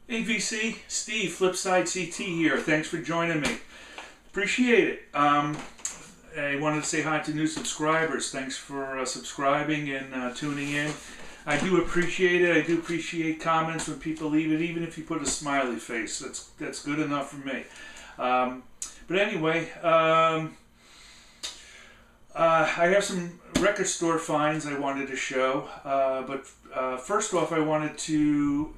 AVC, Steve, FlipSideCT here. Thanks for joining me. Appreciate it. I wanted to say hi to new subscribers. Thanks for subscribing and tuning in. I do appreciate it. I do appreciate comments when people leave it, even if you put a smiley face. That's good enough for me. But anyway, I have some record store finds I wanted to show. But first off, I wanted to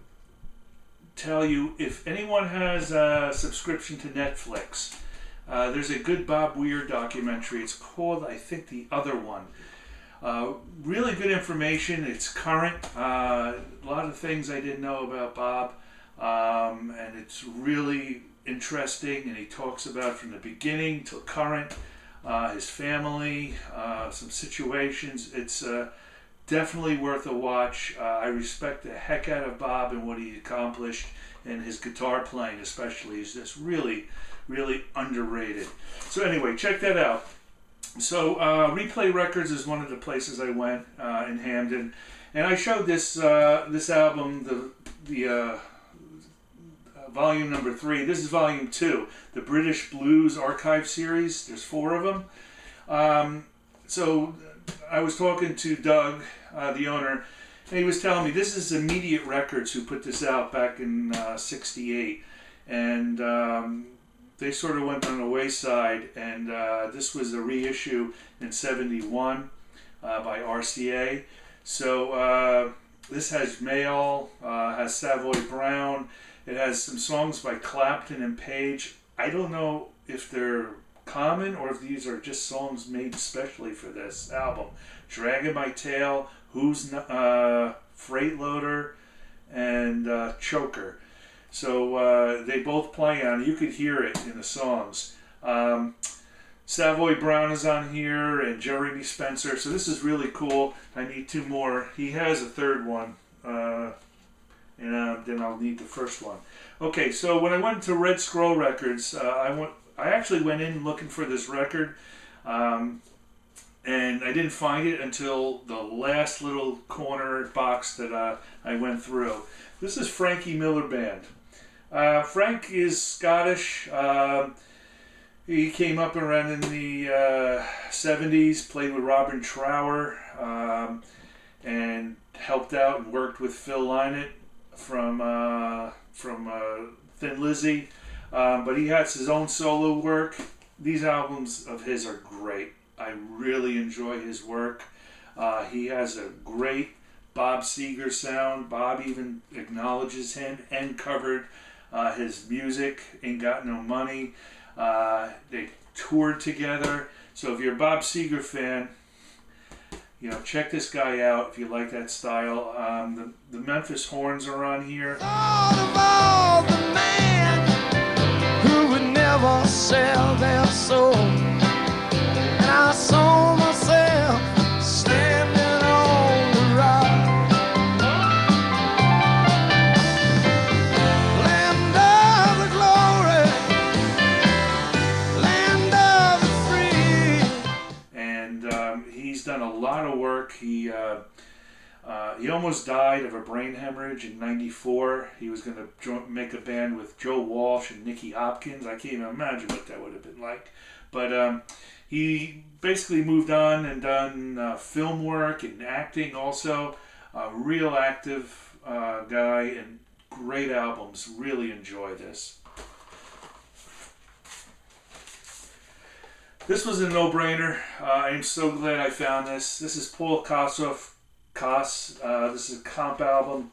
tell you, if anyone has a subscription to Netflix, there's a good Bob Weir documentary. It's called, I think, The Other One. Really good information. It's current. A lot of things I didn't know about Bob, and it's really interesting. And he talks about from the beginning till current, his family, some situations. It's definitely worth a watch. I respect the heck out of Bob and what he accomplished, and his guitar playing especially is just really, really underrated. So anyway, check that out. So Replay Records is one of the places I went in Hamden, and I showed this this album, the volume number 3. This is volume 2, the British Blues Archive series. There's 4 of them. So I was talking to Doug, the owner, and he was telling me this is Immediate Records who put this out back in '68, and they sort of went on the wayside, and this was a reissue in '71 by RCA. So this has Mayall, has Savoy Brown. It has some songs by Clapton and Page. I don't know if they're common or if these are just songs made specially for this album. Dragging My Tail, Who's Freight Loader, and Choker. So they both play on. You could hear it in the songs. Savoy Brown is on here, and Jeremy Spencer. So this is really cool. I need 2 more. He has a 3rd one, and then I'll need the first one. Okay, so when I went to Red Scroll Records, I actually went in looking for this record, and I didn't find it until the last little corner box that I went through. This is Frankie Miller Band. Frank is Scottish. He came up around in the 70s, played with Robin Trower, and helped out and worked with Phil Lynott from Thin Lizzy. But he has his own solo work. These albums of his are great. I really enjoy his work. He has a great Bob Seger sound. Bob even acknowledges him and covered his music, Ain't Got No Money. They toured together. So if you're a Bob Seger fan, check this guy out if you like that style. The Memphis Horns are on here. Thought of all the man who would never sell their soul, and I saw myself standing on the rock. Land of the glory, land of the free. And he's done a lot of work. He almost died of a brain hemorrhage in '94. He was going to make a band with Joe Walsh and Nicky Hopkins. I can't even imagine what that would have been like. But he basically moved on and done film work and acting also. A real active guy and great albums. Really enjoy this. This was a no-brainer. I am so glad I found this. This is Paul Kossoff. This is a comp album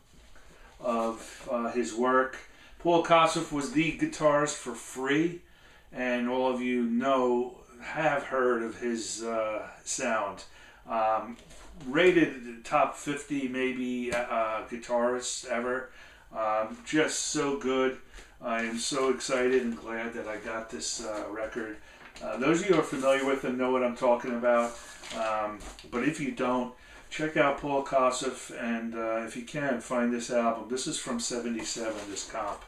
of his work. Paul Kossoff was the guitarist for Free, and all of you have heard of his sound. Rated top 50 maybe guitarists ever. Just so good. I am so excited and glad that I got this record. Those of you who are familiar with him know what I'm talking about, but if you don't, check out Paul Kossoff, and if you can, find this album. This is from '77, this comp.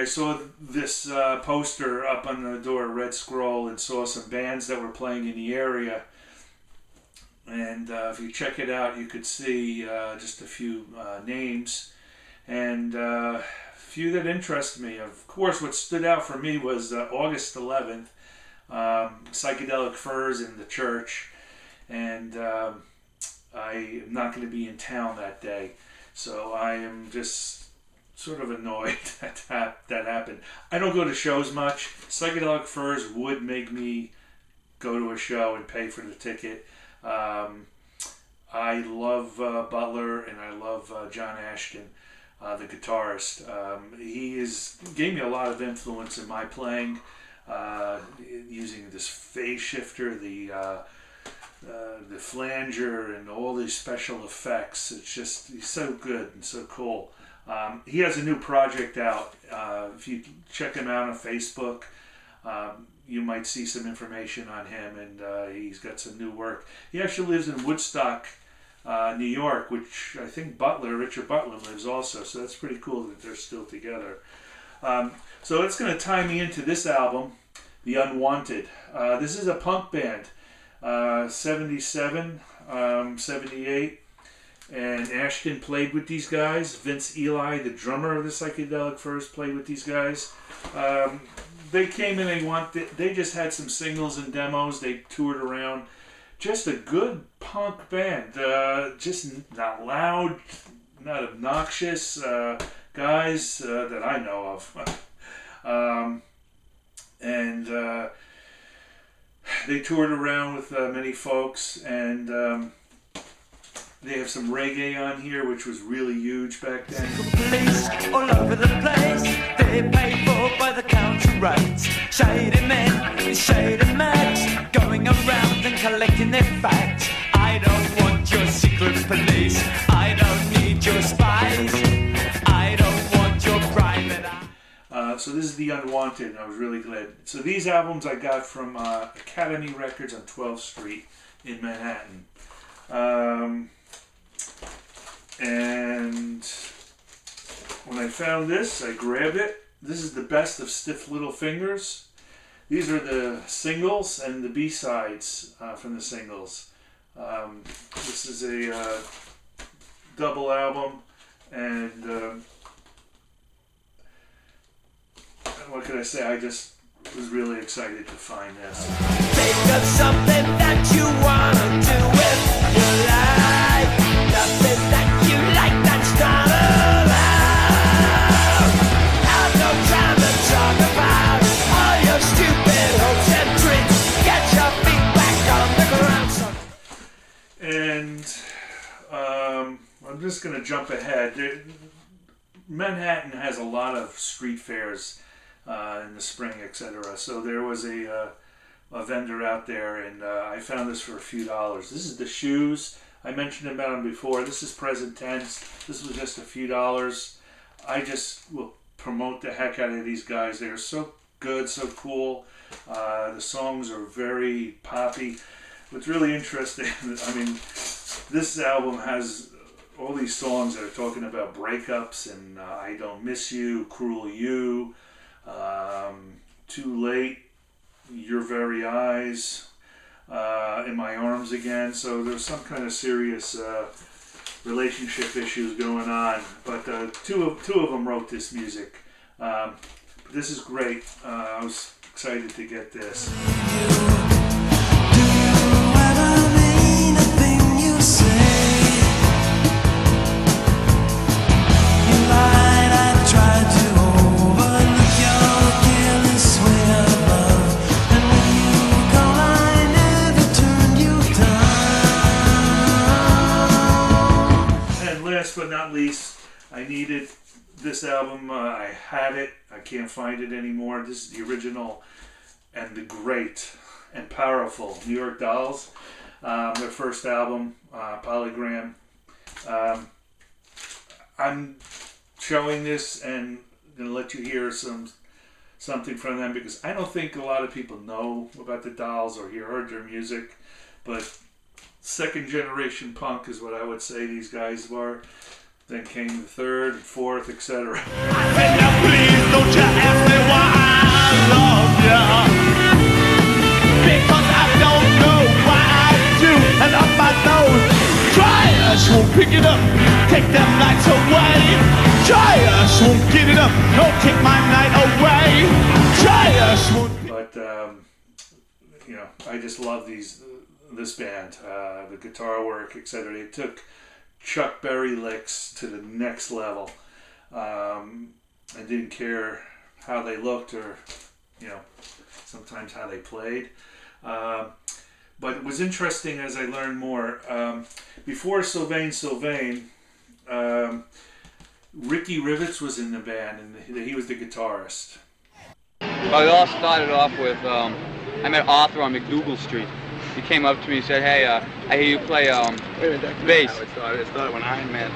I saw this poster up on the door, Red Scroll, and saw some bands that were playing in the area. And if you check it out, you could see just a few names and a few that interest me. Of course, what stood out for me was August 11th, Psychedelic Furs in the church. And I am not going to be in town that day. So I am just sort of annoyed that happened. I don't go to shows much. Psychedelic Furs would make me go to a show and pay for the ticket. I love Butler, and I love John Ashton, the guitarist. He gave me a lot of influence in my playing, using this phase shifter, the flanger, and all these special effects. It's just, he's so good and so cool. He has a new project out. If you check him out on Facebook, you might see some information on him, and he's got some new work. He actually lives in Woodstock, New York, which I think Richard Butler lives also, so that's pretty cool that they're still together. So it's going to tie me into this album, The Unwanted. This is a punk band, 77, 78, and Ashton played with these guys. Vince Eli, the drummer of the Psychedelic Furs, played with these guys. They came in, they just had some singles and demos. They toured around. Just a good punk band. Just not loud, not obnoxious guys that I know of. And they toured around with many folks, and they have some reggae on here, which was really huge back then. Police all over the place, they pay for by the council rates. Shady men with shady mags, going around and collecting their facts. I don't want your secret police, I don't need your spies, I don't want your private eye. So this is The Unwanted, and I was really glad. So these albums I got from Academy Records on 12th Street in Manhattan. And when I found this, I grabbed it. This is the best of Stiff Little Fingers. These are the singles and the B-sides from the singles. This is a double album, and what could I say? I just was really excited to find this. Think of something that you want to do with your life. Something that you like that's not allowed. Have no time to talk about all your stupid hopes and dreams. Get your feet back on the ground, son. And I'm just going to jump ahead. Manhattan has a lot of street fairs in the spring, etc. So there was a vendor out there, and I found this for a few dollars. This is the shoes. I mentioned about them before. This is present tense. This was just a few dollars. I just will promote the heck out of these guys. They're so good, so cool. The songs are very poppy. What's really interesting, I mean, this album has all these songs that are talking about breakups and I Don't Miss You, Cruel You, Too Late, Your Very Eyes, In My Arms Again. So there's some kind of serious relationship issues going on. But two of them wrote this music. But this is great. I was excited to get this. But not least, I needed this album. I had it. I can't find it anymore. This is the original and the great and powerful New York Dolls. Their first album, Polygram. I'm showing this and going to let you hear something from them because I don't think a lot of people know about the Dolls or heard their music, but second generation punk is what I would say these guys were. Then came the third, fourth, etc. don't you ask me why I love you, because I don't know why I do. And up my nose, tryers won't pick it up, take them nights away. Tryers won't get it up, don't take my night away. Tryers won't. But you know, I just love this band, the guitar work, etc. They took Chuck Berry licks to the next level. I didn't care how they looked or, you know, sometimes how they played. But it was interesting as I learned more. Before Sylvain, Ricky Rivets was in the band, and he was the guitarist. Well, it all started off with, I met Arthur on McDougal Street. He came up to me and said, hey, I hear you play bass. It started when I met,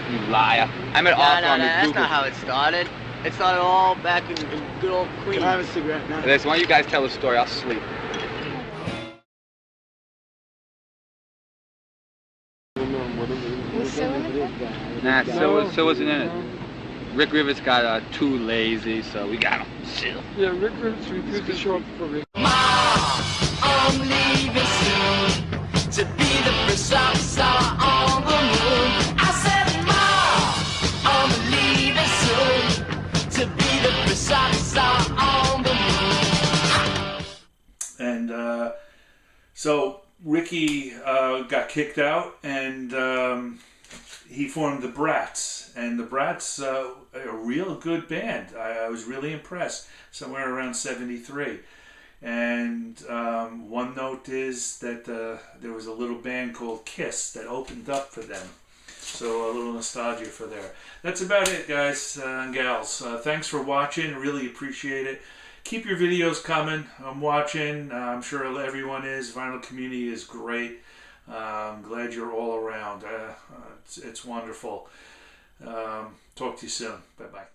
you liar. I met Arthur on McDougal. That's not how it started. It started all back in good old Queens. Can I have a cigarette now? Listen, why don't you guys tell the story? I'll sleep. Was Sil in it? Nah, Sil wasn't in it. Rick Rivets got too lazy, so we got him. Sil. Yeah, Rick Rivets refused to show up for Rick. I'm leaving soon to be the first rock star on the moon. I said, Ma, I'm leaving soon to be the first rock star on the moon. And so Ricky got kicked out, and he formed the Brats. And the Brats, a real good band. I was really impressed. Somewhere around '73. And one note is that there was a little band called Kiss that opened up for them. So a little nostalgia for there. That's about it, guys and gals. Thanks for watching. Really appreciate it. Keep your videos coming. I'm watching. I'm sure everyone is. Vinyl community is great. I'm glad you're all around. It's wonderful. Talk to you soon. Bye-bye.